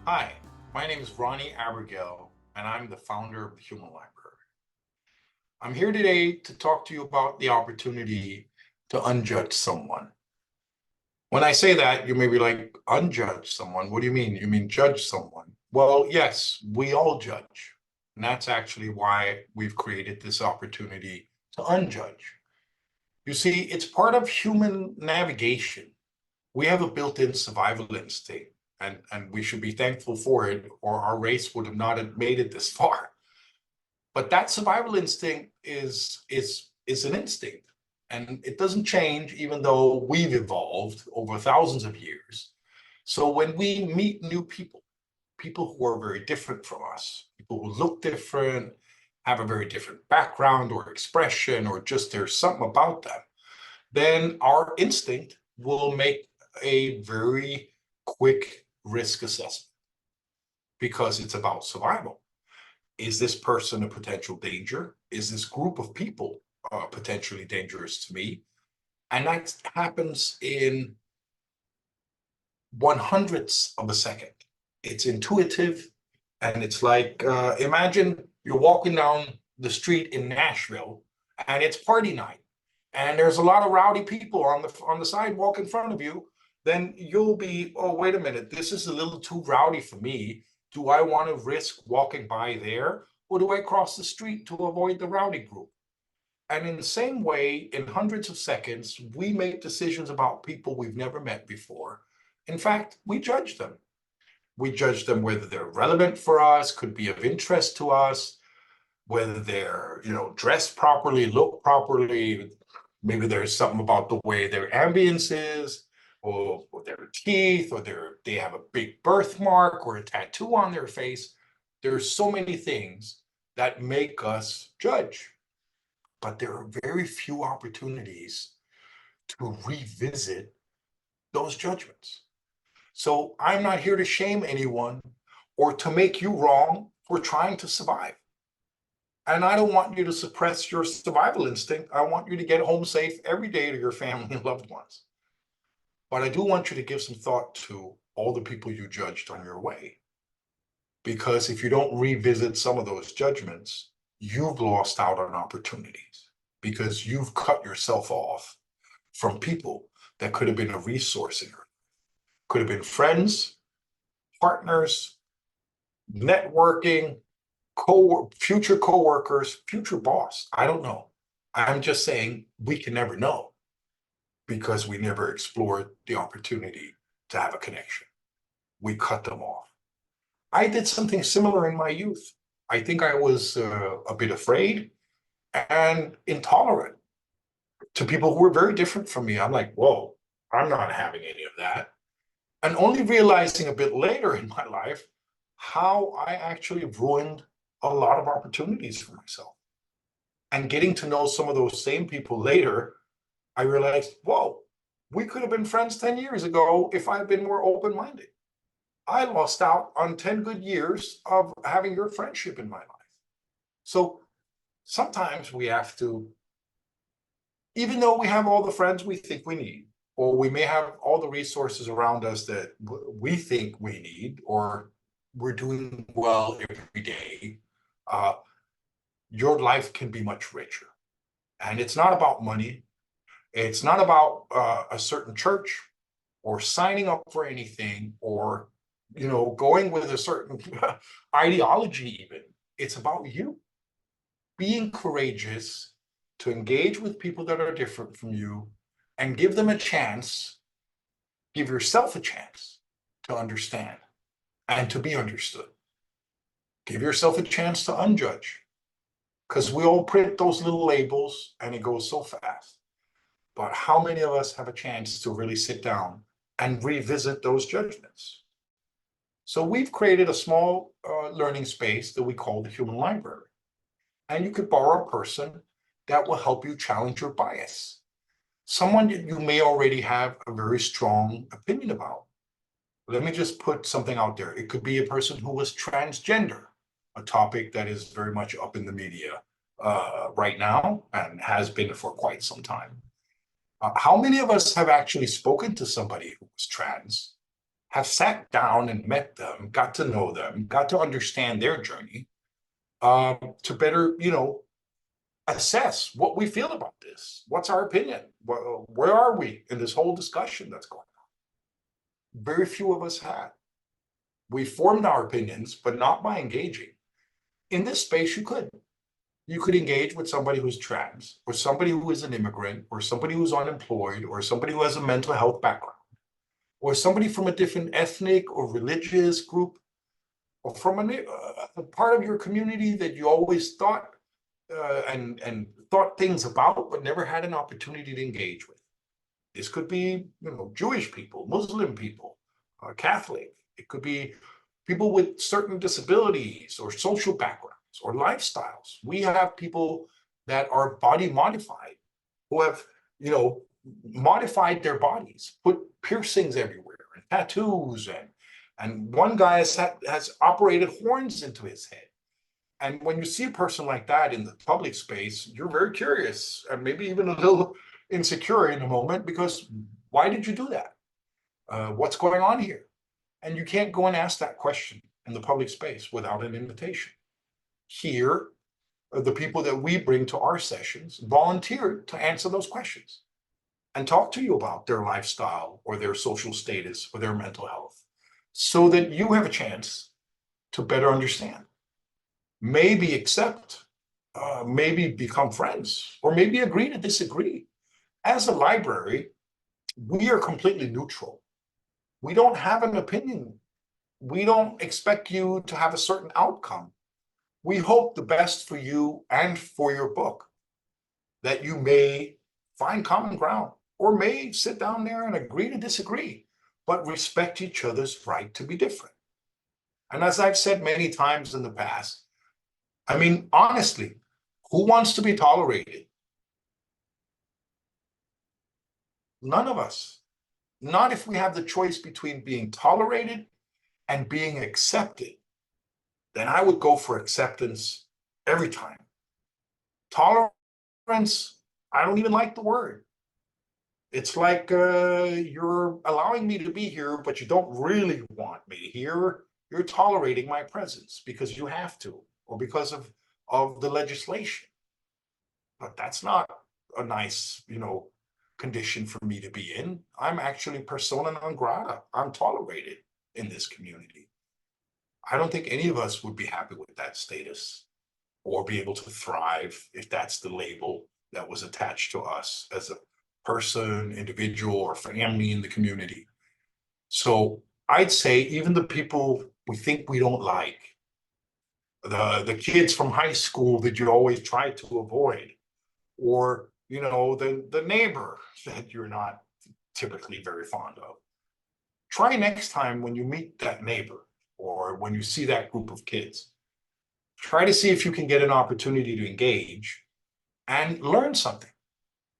Hi, my name is Ronni Abergel, and I'm the founder of the Human Library. I'm here today to talk to you about the opportunity to unjudge someone. When I say that, you may be like, unjudge someone? What do you mean? You mean judge someone? Well, yes, we all judge. And that's actually why we've created this opportunity to unjudge. You see, it's part of human navigation. We have a built-in survival instinct, and we should be thankful for it, or our race would have not have made it this far. But that survival instinct is an instinct, and it doesn't change even though we've evolved over thousands of years. So when we meet new people, people who are very different from us, people who look different, have a very different background or expression, or just there's something about them, then our instinct will make a very quick risk assessment because it's about survival. Is this person a potential danger? Is this group of people potentially dangerous to me? And that happens in 1/100th of a second. It's intuitive, and it's like imagine you're walking down the street in Nashville, and it's party night, and there's a lot of rowdy people on the sidewalk in front of you. Then you'll be, oh, wait a minute, this is a little too rowdy for me. Do I want to risk walking by there, or do I cross the street to avoid the rowdy group? And in the same way, in hundreds of seconds, we make decisions about people we've never met before. In fact, we judge them. We judge them whether they're relevant for us, could be of interest to us, whether they're, dressed properly, look properly. Maybe there's something about the way their ambience is, or their teeth, or they have a big birthmark or a tattoo on their face. There's so many things that make us judge, but there are very few opportunities to revisit those judgments. So I'm not here to shame anyone or to make you wrong for trying to survive. And I don't want you to suppress your survival instinct. I want you to get home safe every day to your family and loved ones. But I do want you to give some thought to all the people you judged on your way. Because if you don't revisit some of those judgments, you've lost out on opportunities because you've cut yourself off from people that could have been a resource in your life. Could have been friends, partners, networking, future coworkers, future boss. I don't know. I'm just saying we can never know because we never explored the opportunity to have a connection. We cut them off. I did something similar in my youth. I think I was a bit afraid and intolerant to people who were very different from me. I'm like, whoa, I'm not having any of that. And only realizing a bit later in my life how I actually ruined a lot of opportunities for myself. And getting to know some of those same people later, I realized, whoa, we could have been friends 10 years ago if I had been more open-minded. I lost out on 10 good years of having your friendship in my life. So sometimes we have to, even though we have all the friends we think we need, or we may have all the resources around us that we think we need, or we're doing well every day, uh, your life can be much richer. And it's not about money. It's not about a certain church or signing up for anything or, going with a certain ideology even. It's about you being courageous to engage with people that are different from you and give them a chance, give yourself a chance to understand and to be understood. Give yourself a chance to unjudge because we all print those little labels and it goes so fast. But how many of us have a chance to really sit down and revisit those judgments? So we've created a small learning space that we call the Human Library. And you could borrow a person that will help you challenge your bias. Someone that you may already have a very strong opinion about. Let me just put something out there. It could be a person who was transgender, a topic that is very much up in the media right now and has been for quite some time. How many of us have actually spoken to somebody who was trans have sat down and met them, got to know them, got to understand their journey, to better, assess what we feel about this. What's our opinion? Where are we in this whole discussion that's going on? Very few of us had. We formed our opinions, but not by engaging. In this space, you could. You could engage with somebody who's trans, or somebody who is an immigrant, or somebody who's unemployed, or somebody who has a mental health background, or somebody from a different ethnic or religious group, or from a part of your community that you always thought and thought things about, but never had an opportunity to engage with. This could be, Jewish people, Muslim people, Catholic. It could be people with certain disabilities or social backgrounds or lifestyles. We have people that are body modified, who have, modified their bodies, put piercings everywhere and tattoos, and one guy has operated horns into his head. And when you see a person like that in the public space, you're very curious and maybe even a little insecure in a moment, because why did you do that? What's going on here? And you can't go and ask that question in the public space without an invitation. Here, the people that we bring to our sessions volunteer to answer those questions and talk to you about their lifestyle or their social status or their mental health, so that you have a chance to better understand, maybe accept, maybe become friends, or maybe agree to disagree. As a library, we are completely neutral. We don't have an opinion. We don't expect you to have a certain outcome. We hope the best for you and for your book, that you may find common ground or may sit down there and agree to disagree, but respect each other's right to be different. And as I've said many times in the past, I mean, honestly, who wants to be tolerated? None of us. Not if we have the choice between being tolerated and being accepted. Then I would go for acceptance every time. Tolerance, I don't even like the word. It's like you're allowing me to be here, but you don't really want me here. You're tolerating my presence because you have to, or because of the legislation. But that's not a nice, condition for me to be in. I'm actually persona non grata. I'm tolerated in this community. I don't think any of us would be happy with that status or be able to thrive if that's the label that was attached to us as a person, individual, or family in the community. So I'd say even the people we think we don't like, the kids from high school that you always try to avoid, or the neighbor that you're not typically very fond of. Try next time when you meet that neighbor or when you see that group of kids, try to see if you can get an opportunity to engage and learn something.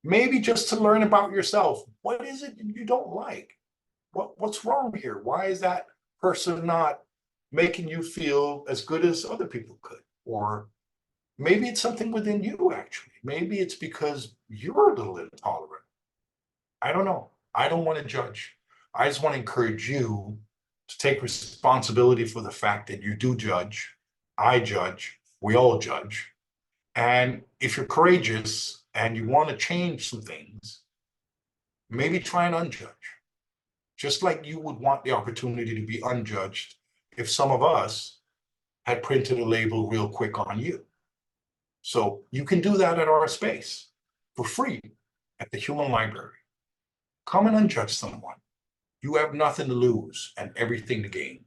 Maybe just to learn about yourself. What is it you don't like? What's wrong here? Why is that person not making you feel as good as other people could? Or maybe it's something within you, actually. Maybe it's because you're a little intolerant. I don't know. I don't want to judge. I just want to encourage you to take responsibility for the fact that you do judge. I judge. We all judge. And if you're courageous and you want to change some things, maybe try and unjudge. Just like you would want the opportunity to be unjudged if some of us had printed a label real quick on you. So you can do that at our space for free at the Human Library. Come and unjudge someone. You have nothing to lose and everything to gain.